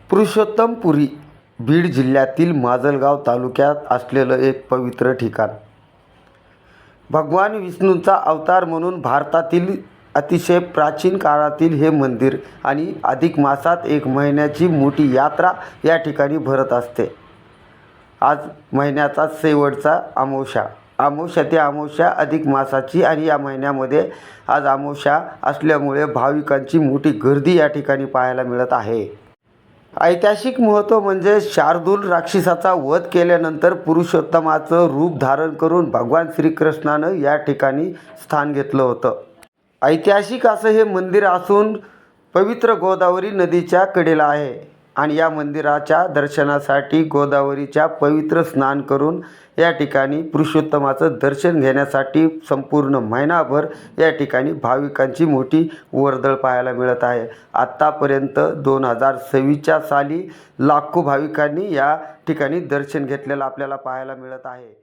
पुरुषोत्तमपुरी बीड जिल्ह्यातील माजलगाव तालुक्यात असलेलं एक पवित्र ठिकाण. भगवान विष्णूंचा अवतार म्हणून भारतातील अतिशय प्राचीन काळातील हे मंदिर आणि अधिक मासात 1 महिन्याची मोठी यात्रा या ठिकाणी भरत असते. आज महिन्याचा शेवटचा अमावस्या ते अमावस्या अधिक मासाची आणि या महिन्यामध्ये आज अमावस्या असल्यामुळे भाविकांची मोठी गर्दी या ठिकाणी पाहायला मिळत आहे. ऐतिहासिक महत्त्व म्हणजे शार्दूल राक्षसाचा वध केल्यानंतर पुरुषोत्तमाचं रूप धारण करून भगवान श्रीकृष्णानं या ठिकाणी स्थान घेतलं होतं. ऐतिहासिक असं हे मंदिर असून पवित्र गोदावरी नदीच्या कडेला आहे आणि या मंदिराच्या दर्शनासाठी गोदावरीच्या पवित्र स्नान करून या ठिकाणी पुरुषोत्तमाचं दर्शन घेण्यासाठी संपूर्ण महिनाभर या ठिकाणी भाविकांची मोठी वर्दळ पाहायला मिळत आहे. आत्तापर्यंत 2026च्या साली लाखो भाविकांनी या ठिकाणी दर्शन घेतलेलं आपल्याला पाहायला मिळत आहे.